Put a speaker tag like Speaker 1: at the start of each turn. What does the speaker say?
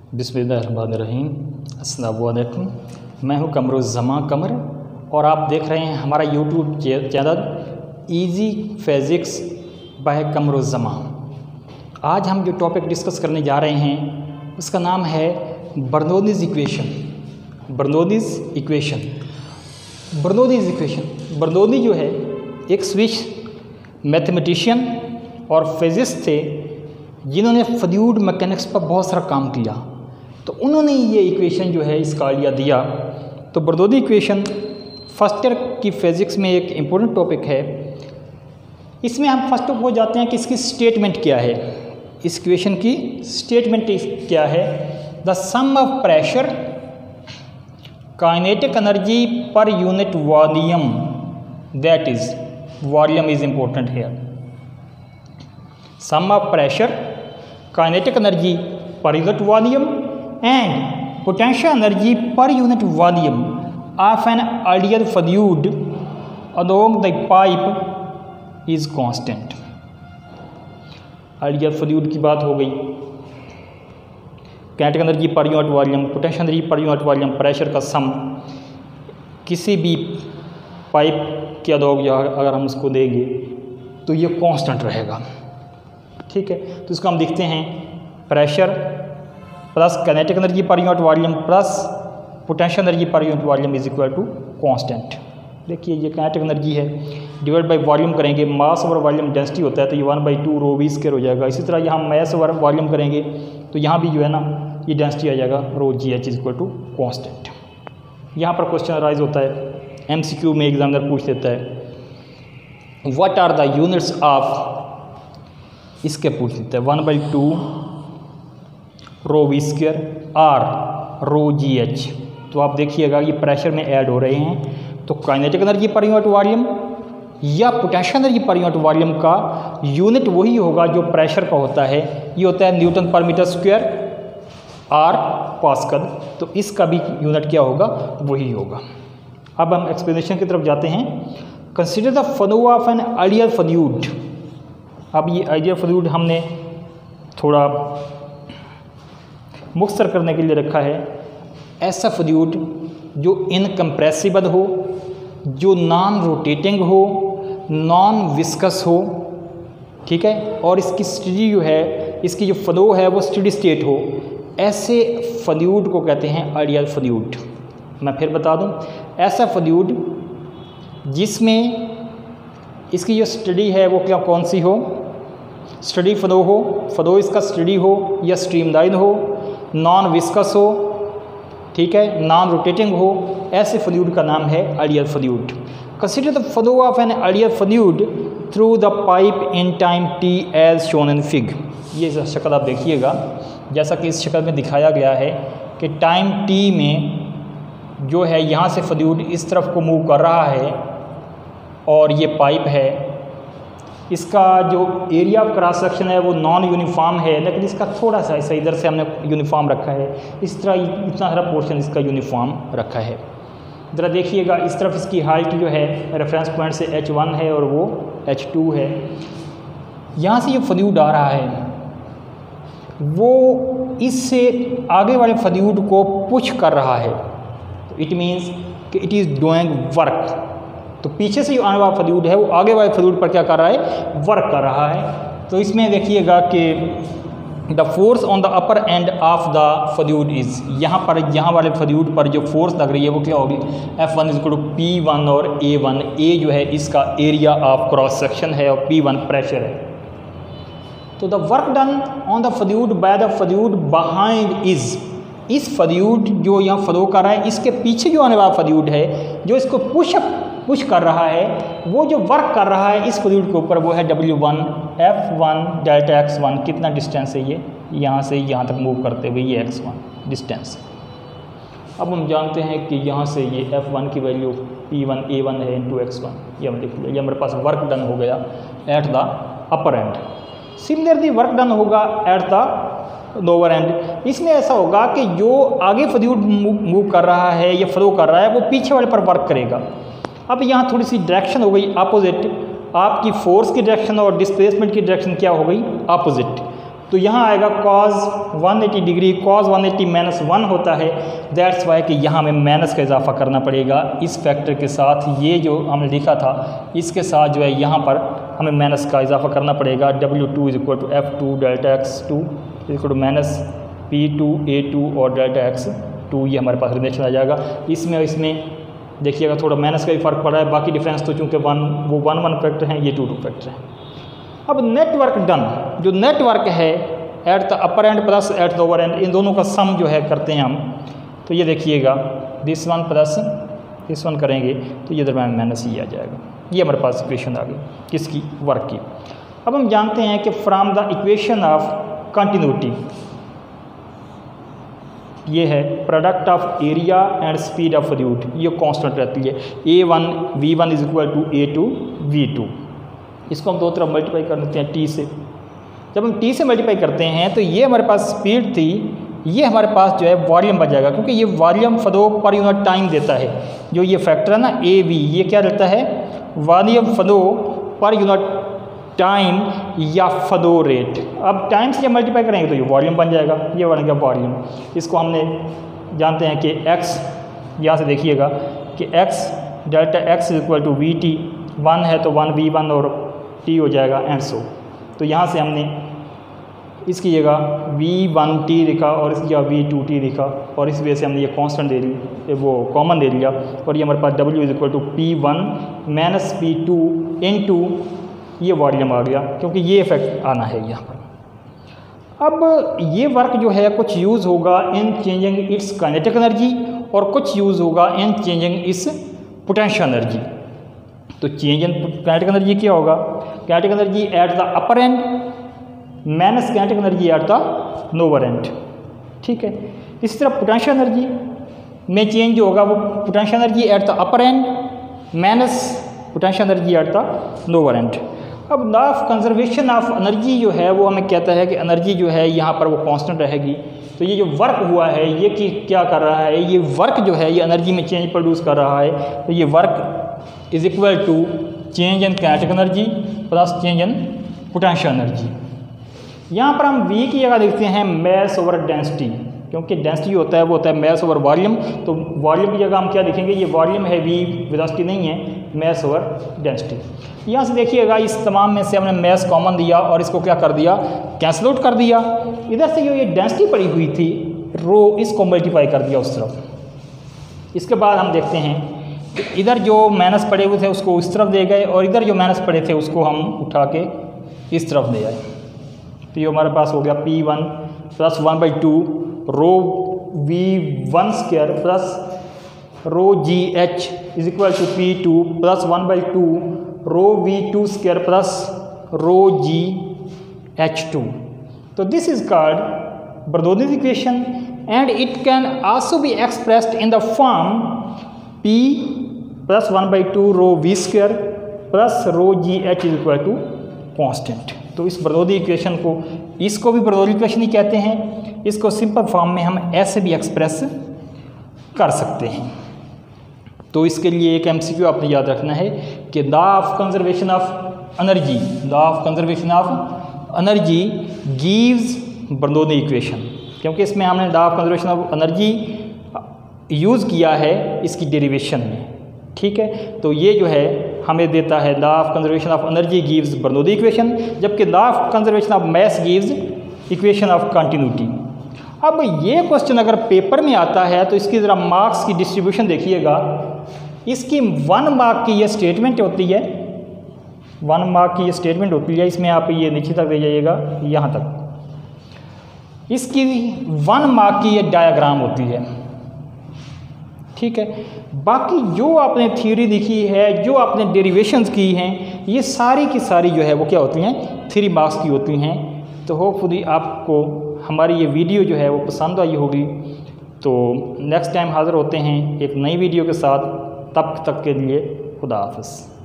Speaker 1: बिस्मिल्लाहिर्रहमानिर्रहीम। अस्सलाम वालेकुम। मैं हूं कमरुज़्ज़मा कमर और आप देख रहे हैं हमारा YouTube channel easy physics by Qamruzzaman. आज हम जो टॉपिक डिस्कस करने जा रहे हैं उसका नाम है बर्नौलीज़ इक्वेशन। बर्नौली जो है एक स्विस मैथमेटिशियन और फिजिस्ट थे जिन्होंने फ्लूइड मैकेनिक्स पर बहुत सारा काम किया। तो उन्होंने ये इक्वेशन जो है इसका आइडिया दिया। तो बर्नौली इक्वेशन फर्स्ट ईयर की फिज़िक्स में एक इम्पोर्टेंट टॉपिक है। इसमें हम फर्स्ट ऑफ ऑल जाते हैं कि इसकी स्टेटमेंट क्या है। इस इक्वेशन की स्टेटमेंट क्या है? The sum of pressure, kinetic energy per unit volume, that is volume is important here. Sum of pressure, kinetic energy per unit volume and potential energy per unit volume of an ideal fluid along the pipe is constant. Ideal fluid की बात हो गई। Kinetic energy per unit volume, potential energy per unit volume, pressure का sum किसी भी pipe के along अगर हम उसको देंगे तो ये कांस्टेंट रहेगा। ठीक है, तो इसको हम लिखते हैं pressure plus kinetic energy per unit volume plus potential energy per unit volume is equal to constant. देखिए ये काइनेटिक एनर्जी है, डिवाइड बाय वॉल्यूम करेंगे, मास ओवर वॉल्यूम डेंसिटी होता है तो ये 1/2 रो वी स्क्वायर हो जाएगा। इसी तरह यहाँ मास ओवर वॉल्यूम करेंगे तो यहाँ भी जो है ना ये डेंसिटी आ जाएगा rho g h is equal to constant. यहाँ पर क्वेश्चन अराइज होता है, MCQ में एग्जामिनर पूछ लेता है what are the units of, इसके पूछ लेते हैं 1/2 rho v square r rho g h. तो आप देखिएगा ये प्रेशर में ऐड हो रहे हैं तो kinetic energy per unit volume या potential energy per unit volume का यूनिट वही होगा जो प्रेशर का होता है। ये होता है न्यूटन पर मीटर स्क्वायर आर पास्कल। तो इसका भी यूनिट क्या होगा? वही होगा। अब हम एक्सप्लेनेशन की तरफ जाते हैं। Consider the flow of an ideal fluid. अब ये आइडियल फ्लूइड हमने थोड़ा मुख्तर करने के लिए रखा है। ऐसा फ्लूइड जो इनकम्प्रेसिबल हो, जो नॉन रोटेटिंग हो, नॉन विस्कस हो, ठीक है, और इसकी स्टेडी जो है, इसकी जो फ्लो है वो स्टेडी स्टेट हो। ऐसे फ्लूइड को कहते हैं आइडियल फ्लूइड। मैं फिर बता दूं, ऐसा फ्लूइड जिसमें इसकी जो स्टडी है वो क्या कौन सी हो? स्टडी फ्लो हो, फ्लो इसका स्टडी हो या स्ट्रीमलाइन हो, नॉन विस्कस हो, ठीक है, नॉन रोटेटिंग हो। ऐसे फ्लूइड का नाम है ideal fluid. Consider the flow of an ideal fluid through the pipe in time t as shown in fig. ये शक्ल आप देखिएगा, जैसा कि इस शक्ल में दिखाया गया है कि टाइम t में जो है यहाँ से फ्लूइड इस तरफ को मूव कर रहा है और ये पाइप है। इसका जो एरिया ऑफ क्रॉस सेक्शन है वो नॉन यूनिफॉर्म है, लेकिन इसका थोड़ा सा ऐसा इधर से हमने यूनिफॉर्म रखा है। इस तरह इतना सारा पोर्शन इसका यूनिफॉर्म रखा है। ज़रा देखिएगा, इस तरफ इसकी हाइट जो है रेफरेंस पॉइंट से h1 है और वो h2 है। यहाँ से ये फ्लूइड आ रहा है, वो इससे आगे वाले फ्लूइड को पुश कर रहा है। तो इट मीन्स कि इट इज़ डूइंग वर्क। तो पीछे से जो आने वाला फ्लूइड है वो आगे वाले फ्लूइड पर क्या कर रहा है? वर्क कर रहा है। तो इसमें देखिएगा कि the force on the upper end of the fluid is, यहाँ वाले फ्लूइड पर जो फोर्स लग रही है वो क्या होगी? F1 is equal to P1 और A1। A जो है इसका एरिया ऑफ क्रॉस सेक्शन है और P1 प्रेशर है। तो the work done on the fluid by the fluid behind is, इस फ्लूइड जो यहाँ फ्लो कर रहा है इसके पीछे जो आने वाला फ्लूइड है जो इसको पुश कर रहा है, वो जो वर्क कर रहा है इस फ्लूइड के ऊपर वो है W1 F1 डेल्टा x1। कितना डिस्टेंस है ये? यहाँ से यहाँ तक मूव करते हुए ये x1 डिस्टेंस। अब हम जानते हैं कि यहाँ से ये F1 की वैल्यू P1 A1 है इंटू x1। ये हम देख लिया, ये हमारे पास वर्क डन हो गया eight the upper and. Similarly work done होगा एट द लोअर एंड। इसमें ऐसा होगा कि जो आगे फ्लूइड मूव कर रहा है या फ्लो कर रहा है वो पीछे वाले पर वर्क करेगा। अब यहाँ थोड़ी सी डायरेक्शन हो गई अपोजिट, आपकी फोर्स की डायरेक्शन और डिस्प्लेसमेंट की डायरेक्शन क्या हो गई? अपोजिट। तो यहाँ आएगा cos 180 डिग्री, cos 180 माइनस 1 होता है। दैट्स वाई कि यहाँ हमें माइनस का इजाफा करना पड़ेगा इस फैक्टर के साथ। ये जो हमने लिखा था इसके साथ जो है यहाँ पर हमें माइनस का इजाफा करना पड़ेगा। W2 is equal to F2 delta X2 is equal to minus P2 A2 और डेल्टा X2, ये हमारे पास रिलेशन आ जाएगा। इसमें देखिएगा थोड़ा माइनस का भी फर्क पड़ा है, बाकी डिफरेंस तो चूँकि वो 1 फैक्टर हैं, ये 2 फैक्टर हैं। अब नेटवर्क डन, जो नेटवर्क है at the upper end plus at the lower end, इन दोनों का सम जो है करते हैं हम। तो ये देखिएगा this one plus this one करेंगे तो ये दरम्यान माइनस ही आ जाएगा। ये हमारे पास इक्वेशन आ गई किसकी, वर्क की। अब हम जानते हैं कि from the equation of continuity, ये है product of area and speed of fluid, ये कांस्टेंट रहती है। A1 V1 is equal to A2 V2। इसको हम दो तरफ मल्टीप्लाई कर देते हैं T से। जब हम T से मल्टीप्लाई करते हैं तो ये हमारे पास स्पीड थी, ये हमारे पास जो है वॉल्यूम बच जाएगा, क्योंकि ये volume flow per unit time देता है। जो ये फैक्टर है ना AV, ये क्या रहता है, volume flow per unit time या फ्लो रेट। अब टाइम से जब मल्टीप्लाई करेंगे तो ये वॉल्यूम बन जाएगा, ये बन गया वॉल्यूम। इसको हमने जानते हैं कि x, यहाँ से देखिएगा कि x delta x is equal to VT, 1 है तो 1 V1 और T हो जाएगा एंड सो। तो यहाँ से हमने इसकी जगह V1T लिखा और इसकी जगह V2T लिखा, और इस वजह से हमने ये कांस्टेंट दे ली, वो कॉमन दे लिया, और ये हमारे पास W is equal to P1 minus P2 into ये वॉल्यूम आ गया, क्योंकि ये इफेक्ट आना है यहाँ पर। अब ये वर्क जो है कुछ यूज़ होगा इन चेंजिंग इट्स काइनेटिक एनर्जी और कुछ यूज़ होगा इन चेंजिंग इट्स पोटेंशियल एनर्जी। तो चेंज इन काइनेटिक एनर्जी क्या होगा, kinetic energy at the upper end minus kinetic energy at the lower and, ठीक है। इसी तरह पोटेंशियल एनर्जी में चेंज जो होगा वो potential energy at the upper end minus potential energy at the lower end. अब law of conservation of energy जो है वो हमें कहता है कि एनर्जी जो है यहाँ पर वो कांस्टेंट रहेगी। तो ये जो वर्क हुआ है ये क्या कर रहा है, ये वर्क जो है ये एनर्जी में चेंज प्रोड्यूस कर रहा है। तो ये work is equal to change in kinetic energy plus change in potential energy. यहाँ पर हम V की जगह देखते हैं मैस ओवर डेंसिटी, क्योंकि डेंसिटी होता है वो होता है मैस ओवर वॉल्यूम। तो वॉल्यूम की जगह हम क्या लिखेंगे, ये वॉल्यूम है V, वेलोसिटी नहीं है, मैस ओवर डेंसिटी। यहाँ से देखिएगा इस तमाम में से हमने मैस कॉमन दिया और इसको क्या कर दिया, कैंसिल आउट कर दिया। इधर से जो ये डेंसिटी पड़ी हुई थी रो, इसको मल्टीप्लाई कर दिया उस तरफ। इसके बाद हम देखते हैं कि इधर जो माइनस पड़े हुए थे उसको इस तरफ दे गए और इधर जो माइनस पड़े थे उसको हम उठा के इस तरफ दे आए। तो ये हमारे पास हो गया P1 plus 1/2 rho V1 square plus rho GH is equal to P2 plus 1/2 rho V2 square plus rho GH2। तो this is called Bernoulli's equation and it can also be expressed in the form P plus 1/2 rho V square plus rho GH is equal to constant. तो इस Bernoulli equation को, इसको भी Bernoulli equation ही कहते हैं। इसको simple form में हम ऐसे भी एक्सप्रेस कर सकते हैं। तो इसके लिए एक MCQ आपने याद रखना है कि law of conservation of energy, law of conservation of energy gives Bernoulli equation, क्योंकि इसमें हमने law of conservation of energy use किया है इसकी डेरिवेशन में, ठीक है। तो ये जो है हमें देता है law of conservation of energy gives Bernoulli equation, जबकि law of conservation of mass gives equation of continuity. अब ये क्वेश्चन अगर पेपर में आता है तो इसकी ज़रा मार्क्स की डिस्ट्रीब्यूशन देखिएगा। इसकी 1 मार्क की ये स्टेटमेंट होती है, 1 मार्क की ये स्टेटमेंट होती है। इसमें आप ये नीचे तक दे जाइएगा यहाँ तक। इसकी 1 मार्क की ये डायग्राम होती है, ठीक है। बाकी जो आपने थ्योरी लिखी है, जो आपने डेरिवेशंस की हैं, ये सारी की सारी जो है वो क्या होती हैं, 3 मार्क्स की होती हैं। तो होपफुली आपको हमारी ये वीडियो जो है वो पसंद आई होगी। तो नेक्स्ट टाइम हाज़िर होते हैं एक नई वीडियो के साथ। तब तक के लिए खुदा हाफ़िज़।